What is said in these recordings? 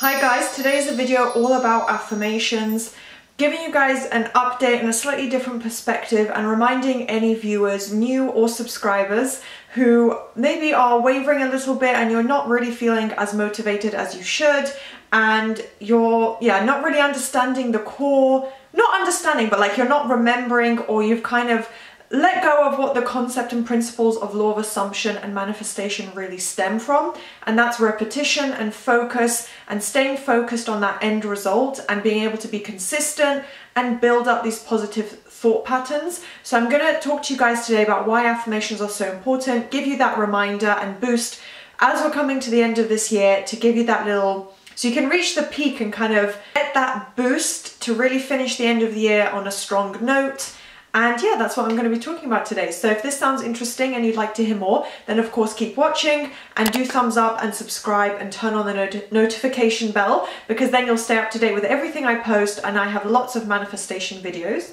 Hi guys, today's a video all about affirmations, giving you guys an update and a slightly different perspective and reminding any viewers, new or subscribers, who maybe are wavering a little bit and you're not really feeling as motivated as you should, and you're not really understanding the core, not understanding, but like you're not remembering, or you've kind of let go of what the concept and principles of law of assumption and manifestation really stem from, and that's repetition and focus and staying focused on that end result and being able to be consistent and build up these positive thought patterns. So I'm going to talk to you guys today about why affirmations are so important, give you that reminder and boost as we're coming to the end of this year, to give you that little, so you can reach the peak and kind of get that boost to really finish the end of the year on a strong note. And yeah, that's what I'm going to be talking about today. So if this sounds interesting and you'd like to hear more, then of course keep watching and do thumbs up and subscribe and turn on the notification bell, because then you'll stay up to date with everything I post, and I have lots of manifestation videos.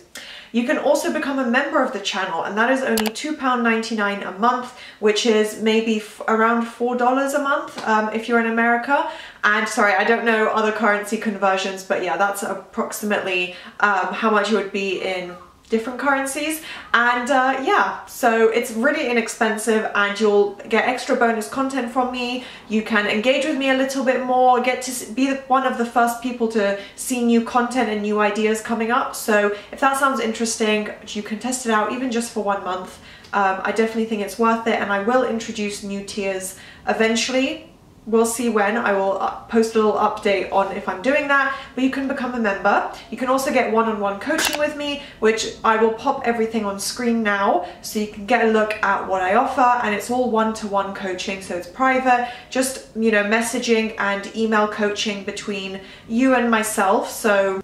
You can also become a member of the channel, and that is only £2.99 a month, which is maybe around $4 a month if you're in America. And sorry, I don't know other currency conversions, but yeah, that's approximately how much it would be in different currencies. And yeah, so it's really inexpensive and you'll get extra bonus content from me. You can engage with me a little bit more, get to be one of the first people to see new content and new ideas coming up. So if that sounds interesting, you can test it out even just for 1 month. I definitely think it's worth it, and I will introduce new tiers eventually. We'll see when. I will post a little update on if I'm doing that, but you can become a member. You can also get one-on-one coaching with me, which I will pop everything on screen now so you can get a look at what I offer, and it's all one-to-one coaching, so it's private, just, you know, messaging and email coaching between you and myself, so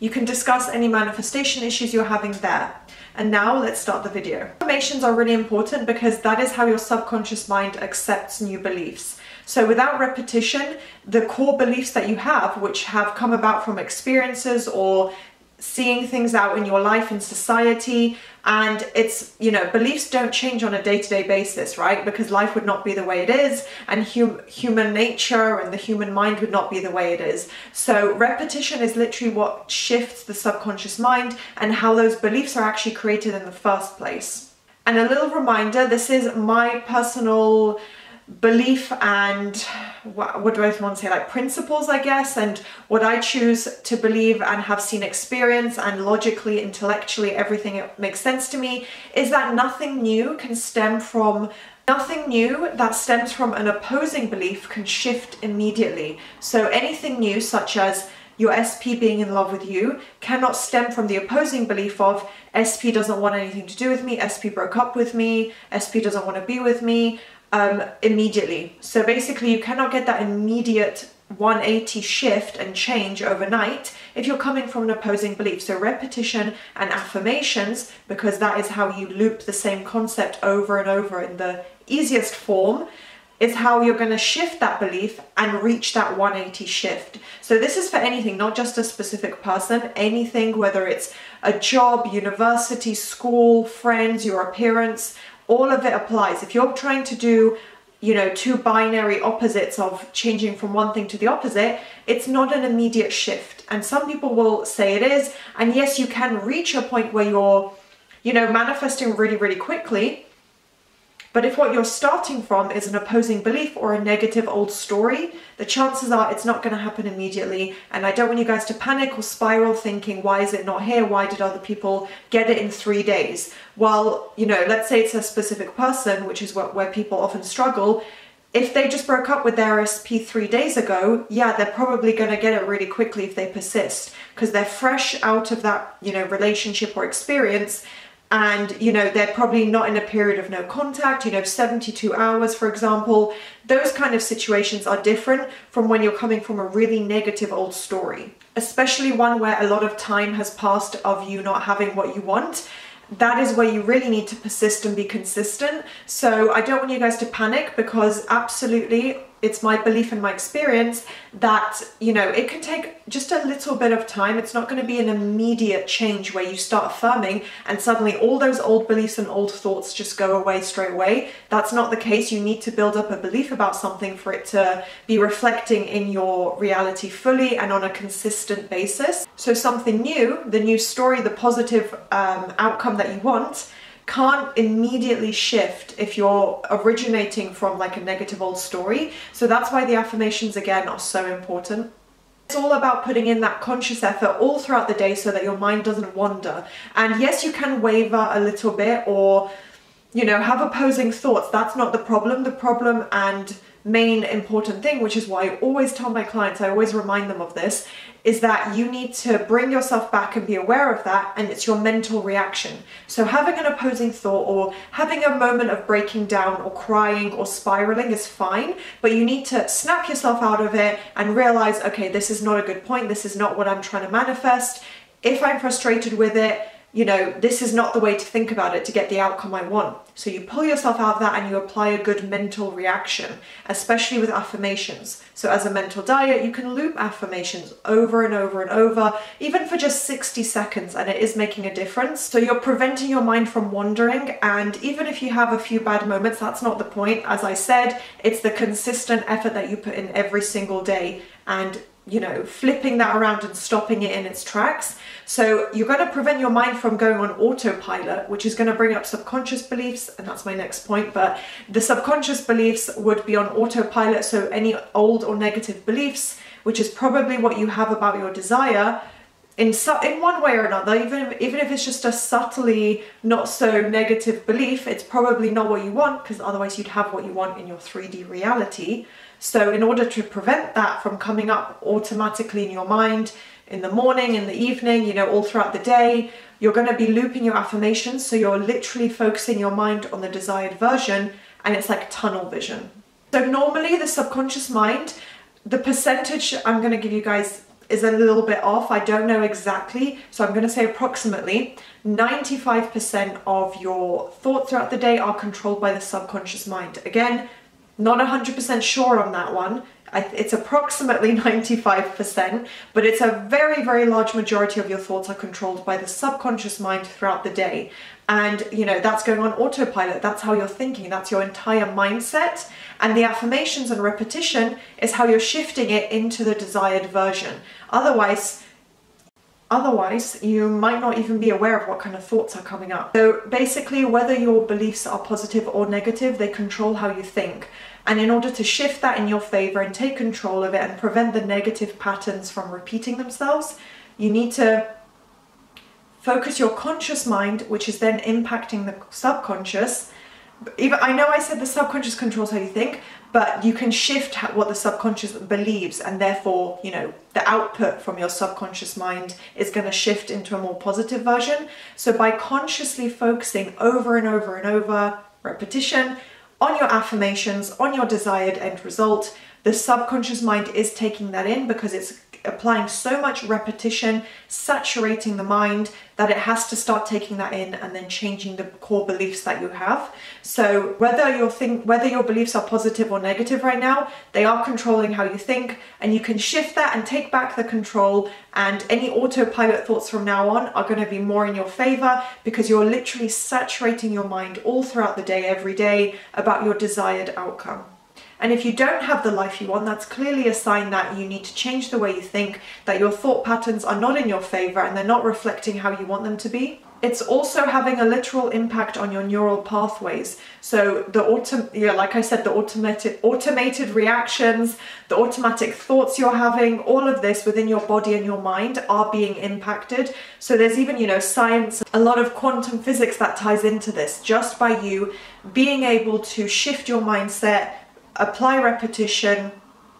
you can discuss any manifestation issues you're having there. And now let's start the video. Affirmations are really important because that is how your subconscious mind accepts new beliefs. So without repetition, the core beliefs that you have, which have come about from experiences or seeing things out in your life in society, and it's, you know, beliefs don't change on a day-to-day basis, right? Because life would not be the way it is, and human nature and the human mind would not be the way it is. So repetition is literally what shifts the subconscious mind and how those beliefs are actually created in the first place. And a little reminder, this is my personal belief and what do I want to say, like principles, I guess, and what I choose to believe and have seen experience, and logically, intellectually, everything it makes sense to me, is that nothing new that stems from an opposing belief can shift immediately. So anything new, such as your SP being in love with you, cannot stem from the opposing belief of SP doesn't want anything to do with me, SP broke up with me, SP doesn't want to be with me, immediately. So basically you cannot get that immediate 180 shift and change overnight if you're coming from an opposing belief. So repetition and affirmations, because that is how you loop the same concept over and over in the easiest form, is how you're going to shift that belief and reach that 180 shift. So this is for anything, not just a specific person, anything, whether it's a job, university, school, friends, your appearance, all of it applies. If you're trying to do, you know, two binary opposites of changing from one thing to the opposite, it's not an immediate shift. And some people will say it is. And yes, you can reach a point where you're, you know, manifesting really, really quickly. But if what you're starting from is an opposing belief or a negative old story, the chances are it's not going to happen immediately. And I don't want you guys to panic or spiral thinking, why is it not here? Why did other people get it in 3 days? Well, you know, let's say it's a specific person, which is where people often struggle. If they just broke up with their SP 3 days ago, yeah, they're probably going to get it really quickly if they persist, because they're fresh out of that, you know, relationship or experience. And, you know, they're probably not in a period of no contact, you know, 72 hours, for example. Those kind of situations are different from when you're coming from a really negative old story, especially one where a lot of time has passed of you not having what you want. That is where you really need to persist and be consistent. So I don't want you guys to panic, because absolutely it's my belief and my experience that, you know, it can take just a little bit of time. It's not going to be an immediate change where you start affirming and suddenly all those old beliefs and old thoughts just go away straight away. That's not the case. You need to build up a belief about something for it to be reflecting in your reality fully and on a consistent basis. So something new, the new story, the positive outcome that you want, can't immediately shift if you're originating from like a negative old story. So that's why the affirmations again are so important. It's all about putting in that conscious effort all throughout the day so that your mind doesn't wander. And yes, you can waver a little bit or, you know, have opposing thoughts. That's not the problem. The problem and main important thing, which is why I always tell my clients, I always remind them of this, is that you need to bring yourself back and be aware of that, and it's your mental reaction. So having an opposing thought or having a moment of breaking down or crying or spiraling is fine, but you need to snap yourself out of it and realize, okay, this is not a good point, this is not what I'm trying to manifest. If I'm frustrated with it, you know, this is not the way to think about it to get the outcome I want. So you pull yourself out of that and you apply a good mental reaction, especially with affirmations. So as a mental diet, you can loop affirmations over and over and over, even for just 60 seconds, and it is making a difference. So you're preventing your mind from wandering, and even if you have a few bad moments, that's not the point. As I said, it's the consistent effort that you put in every single day and, you know, flipping that around and stopping it in its tracks. So you're going to prevent your mind from going on autopilot, which is going to bring up subconscious beliefs, and that's my next point. But the subconscious beliefs would be on autopilot, so any old or negative beliefs, which is probably what you have about your desire, in one way or another, even if it's just a subtly not so negative belief, it's probably not what you want, because otherwise you'd have what you want in your 3D reality. So in order to prevent that from coming up automatically in your mind in the morning, in the evening, you know, all throughout the day, you're going to be looping your affirmations. So you're literally focusing your mind on the desired version, and it's like tunnel vision. So normally the subconscious mind, the percentage I'm going to give you guys is a little bit off. I don't know exactly. So I'm going to say approximately 95% of your thoughts throughout the day are controlled by the subconscious mind. Again, not 100% sure on that one. It's approximately 95%, but it's a very, very large majority of your thoughts are controlled by the subconscious mind throughout the day. And, you know, that's going on autopilot. That's how you're thinking. That's your entire mindset. And the affirmations and repetition is how you're shifting it into the desired version. Otherwise, you might not even be aware of what kind of thoughts are coming up. So basically, whether your beliefs are positive or negative, they control how you think. And in order to shift that in your favor and take control of it and prevent the negative patterns from repeating themselves, you need to focus your conscious mind, which is then impacting the subconscious. I know I said the subconscious controls how you think, but you can shift what the subconscious believes, and therefore, you know, the output from your subconscious mind is going to shift into a more positive version. So by consciously focusing over and over and over, repetition, on your affirmations, on your desired end result, the subconscious mind is taking that in because it's applying so much repetition, saturating the mind, that it has to start taking that in and then changing the core beliefs that you have. So whether your beliefs are positive or negative right now, they are controlling how you think, and you can shift that and take back the control, and any autopilot thoughts from now on are going to be more in your favor because you're literally saturating your mind all throughout the day, every day, about your desired outcome. And if you don't have the life you want, that's clearly a sign that you need to change the way you think, that your thought patterns are not in your favor and they're not reflecting how you want them to be. It's also having a literal impact on your neural pathways. So like I said, the automated reactions, the automatic thoughts you're having, all of this within your body and your mind are being impacted. So there's even, you know, science, a lot of quantum physics that ties into this, just by you being able to shift your mindset, apply repetition.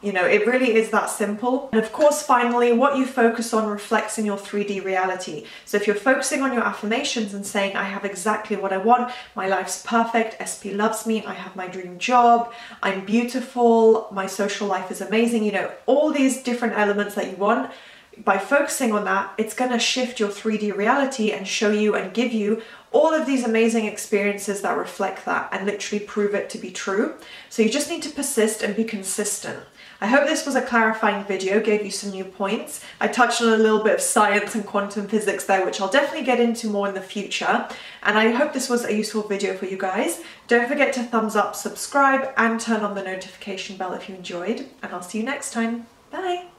You know, it really is that simple. And of course, finally, what you focus on reflects in your 3D reality. So if you're focusing on your affirmations and saying, I have exactly what I want, my life's perfect, SP loves me, I have my dream job, I'm beautiful, my social life is amazing, you know, all these different elements that you want, by focusing on that, it's going to shift your 3D reality and show you and give you all of these amazing experiences that reflect that and literally prove it to be true. So you just need to persist and be consistent. I hope this was a clarifying video, gave you some new points. I touched on a little bit of science and quantum physics there, which I'll definitely get into more in the future. And I hope this was a useful video for you guys. Don't forget to thumbs up, subscribe, and turn on the notification bell if you enjoyed. And I'll see you next time. Bye!